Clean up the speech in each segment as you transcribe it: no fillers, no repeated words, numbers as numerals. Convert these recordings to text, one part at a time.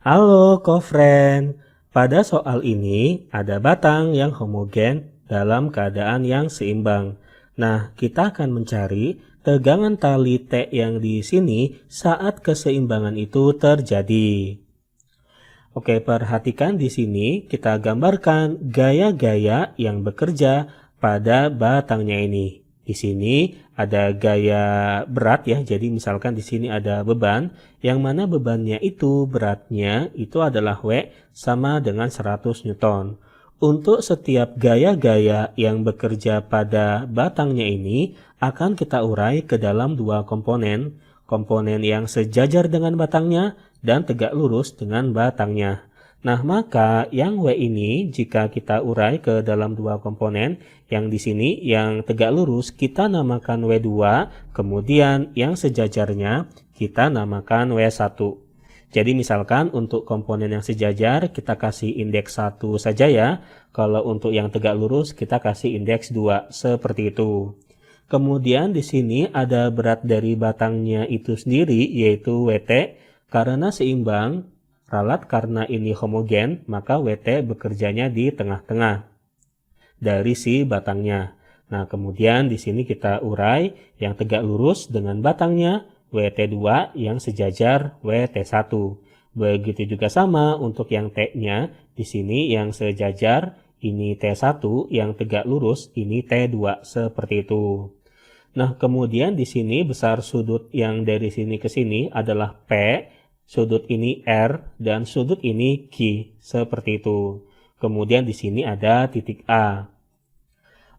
Halo, kofriend. Pada soal ini, ada batang yang homogen dalam keadaan yang seimbang. Nah, kita akan mencari tegangan tali T yang di sini saat keseimbangan itu terjadi. Oke, perhatikan di sini kita gambarkan gaya-gaya yang bekerja pada batangnya ini. Di sini ada gaya berat ya, jadi misalkan di sini ada beban, yang mana bebannya itu beratnya itu adalah W sama dengan 100 Newton. Untuk setiap gaya-gaya yang bekerja pada batangnya ini akan kita urai ke dalam dua komponen. Komponen yang sejajar dengan batangnya dan tegak lurus dengan batangnya. Nah, maka yang W ini jika kita urai ke dalam dua komponen, yang di sini yang tegak lurus kita namakan W2, kemudian yang sejajarnya kita namakan W1. Jadi misalkan untuk komponen yang sejajar kita kasih indeks 1 saja ya. Kalau untuk yang tegak lurus kita kasih indeks 2, seperti itu. Kemudian di sini ada berat dari batangnya itu sendiri yaitu WT. Karena seimbang, ralat karena ini homogen, maka WT bekerjanya di tengah-tengah dari si batangnya. Nah, kemudian di sini kita urai yang tegak lurus dengan batangnya WT2 yang sejajar WT1. Begitu juga sama untuk yang T-nya, di sini yang sejajar ini T1, yang tegak lurus ini T2, seperti itu. Nah, kemudian di sini besar sudut yang dari sini ke sini adalah P, sudut ini R, dan sudut ini Q, seperti itu. Kemudian di sini ada titik A.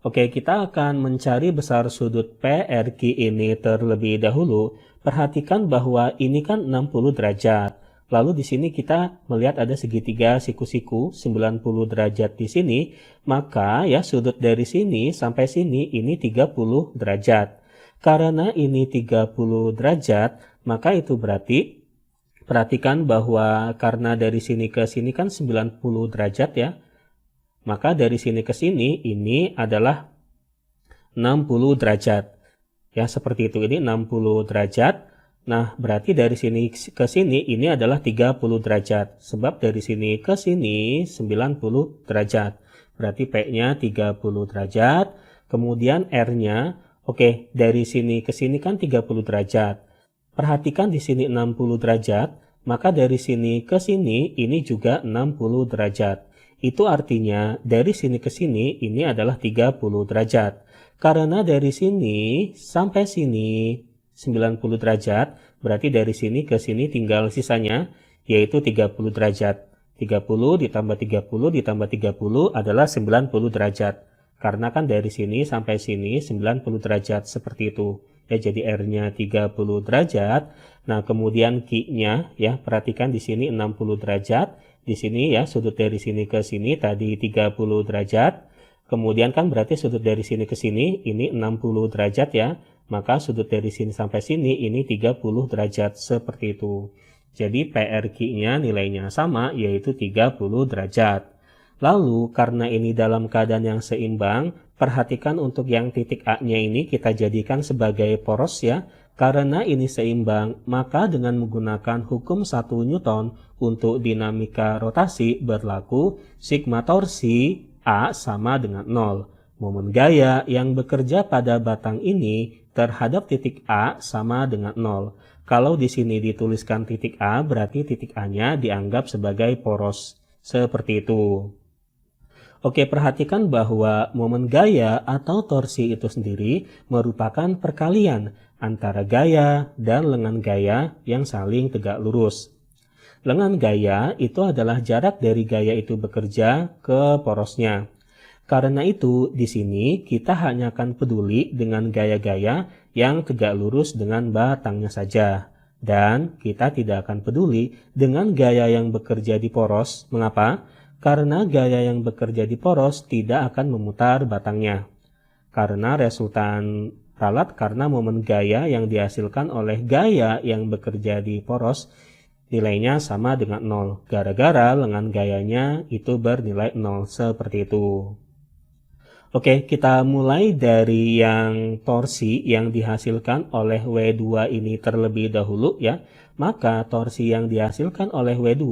Oke, kita akan mencari besar sudut PRQ ini terlebih dahulu. Perhatikan bahwa ini kan 60 derajat. Lalu di sini kita melihat ada segitiga siku-siku 90 derajat di sini, maka ya sudut dari sini sampai sini ini 30 derajat. Karena ini 30 derajat, maka itu berarti perhatikan bahwa karena dari sini ke sini kan 90 derajat ya. Maka dari sini ke sini ini adalah 60 derajat. Ya, seperti itu. Ini 60 derajat. Nah, berarti dari sini ke sini ini adalah 30 derajat. Sebab dari sini ke sini 90 derajat. Berarti P-nya 30 derajat. Kemudian R-nya, oke, dari sini ke sini kan 30 derajat. Perhatikan di sini 60 derajat. Maka dari sini ke sini ini juga 60 derajat. Itu artinya dari sini ke sini ini adalah 30 derajat. Karena dari sini sampai sini 90 derajat, berarti dari sini ke sini tinggal sisanya, yaitu 30 derajat. 30 ditambah 30 ditambah 30 adalah 90 derajat. Karena kan dari sini sampai sini 90 derajat, seperti itu. Ya, jadi R-nya 30 derajat. Nah, kemudian Q-nya, ya, perhatikan di sini 60 derajat. Di sini ya, sudut dari sini ke sini tadi 30 derajat. Kemudian kan berarti sudut dari sini ke sini ini 60 derajat ya. Maka sudut dari sini sampai sini ini 30 derajat, seperti itu. Jadi PRQ-nya nilainya sama, yaitu 30 derajat. Lalu karena ini dalam keadaan yang seimbang, perhatikan untuk yang titik A-nya ini kita jadikan sebagai poros ya. Karena ini seimbang, maka dengan menggunakan hukum 1 Newton untuk dinamika rotasi berlaku sigma torsi A sama dengan 0. Momen gaya yang bekerja pada batang ini terhadap titik A sama dengan 0. Kalau di sini dituliskan titik A, berarti titik A-nya dianggap sebagai poros. Seperti itu. Oke, perhatikan bahwa momen gaya atau torsi itu sendiri merupakan perkalian antara gaya dan lengan gaya yang saling tegak lurus. Lengan gaya itu adalah jarak dari gaya itu bekerja ke porosnya. Karena itu, di sini kita hanya akan peduli dengan gaya-gaya yang tegak lurus dengan batangnya saja. Dan kita tidak akan peduli dengan gaya yang bekerja di poros. Mengapa? Karena gaya yang bekerja di poros tidak akan memutar batangnya. Karena resultan ralat karena momen gaya yang dihasilkan oleh gaya yang bekerja di poros nilainya sama dengan 0. Gara-gara lengan gayanya itu bernilai 0, seperti itu. Oke, kita mulai dari yang torsi yang dihasilkan oleh W2 ini terlebih dahulu ya. maka torsi yang dihasilkan oleh W2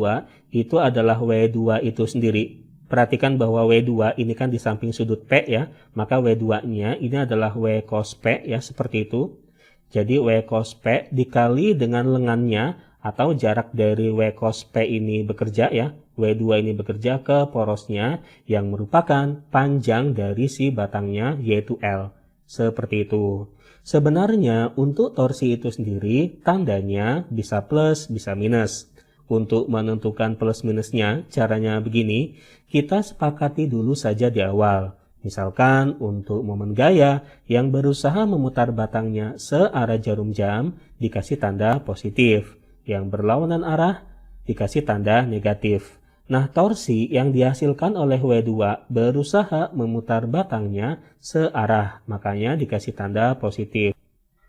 itu adalah W2 itu sendiri. Perhatikan bahwa W2 ini kan di samping sudut P ya, maka W2-nya ini adalah W cos P ya, seperti itu. Jadi W cos P dikali dengan lengannya atau jarak dari W cos P ini bekerja ya, W2 ini bekerja ke porosnya yang merupakan panjang dari si batangnya yaitu L. Seperti itu. Sebenarnya untuk torsi itu sendiri tandanya bisa plus, bisa minus. Untuk menentukan plus minusnya caranya begini, kita sepakati dulu saja di awal. Misalkan untuk momen gaya yang berusaha memutar batangnya searah jarum jam dikasih tanda positif. Yang berlawanan arah dikasih tanda negatif. Nah, torsi yang dihasilkan oleh W2 berusaha memutar batangnya searah, makanya dikasih tanda positif.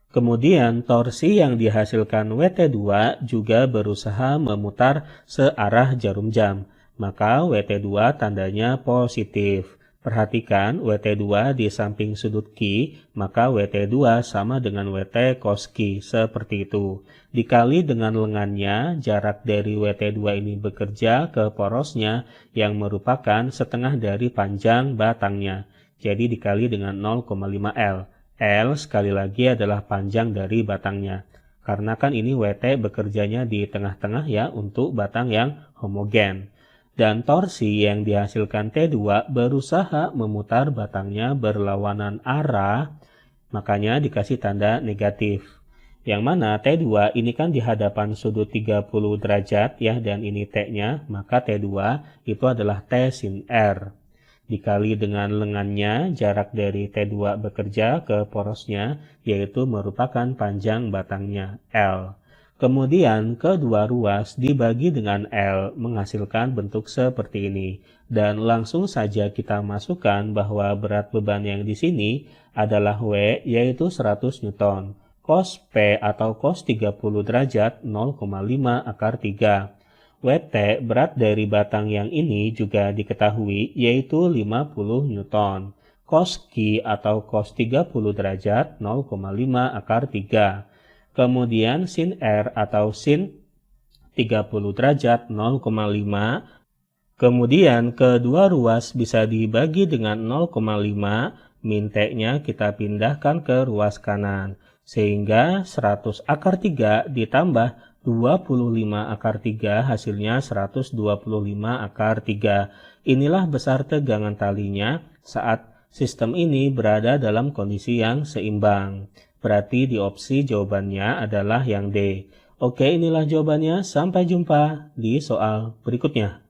Kemudian, torsi yang dihasilkan WT2 juga berusaha memutar searah jarum jam, maka WT2 tandanya positif. Perhatikan WT2 di samping sudut Q, maka WT2 sama dengan WT cos Q, seperti itu. Dikali dengan lengannya, jarak dari WT2 ini bekerja ke porosnya yang merupakan setengah dari panjang batangnya. Jadi dikali dengan 0,5 L. L sekali lagi adalah panjang dari batangnya. Karena kan ini WT bekerjanya di tengah-tengah ya untuk batang yang homogen. Dan torsi yang dihasilkan T2 berusaha memutar batangnya berlawanan arah, makanya dikasih tanda negatif. Yang mana T2 ini kan di hadapan sudut 30 derajat ya, dan ini T-nya, maka T2 itu adalah T sin R. Dikali dengan lengannya, jarak dari T2 bekerja ke porosnya, yaitu merupakan panjang batangnya, L. Kemudian kedua ruas dibagi dengan L menghasilkan bentuk seperti ini. Dan langsung saja kita masukkan bahwa berat beban yang di sini adalah W yaitu 100 Newton. Cos P atau cos 30 derajat 0,5 akar 3. WT berat dari batang yang ini juga diketahui yaitu 50 Newton. Cos Q atau cos 30 derajat 0,5 akar 3. Kemudian sin R atau sin 30 derajat 0,5. Kemudian kedua ruas bisa dibagi dengan 0,5. Min T-nya kita pindahkan ke ruas kanan. Sehingga 100 akar 3 ditambah 25 akar 3 hasilnya 125 akar 3. Inilah besar tegangan talinya saat sistem ini berada dalam kondisi yang seimbang. Berarti di opsi jawabannya adalah yang D. Oke, inilah jawabannya. Sampai jumpa di soal berikutnya.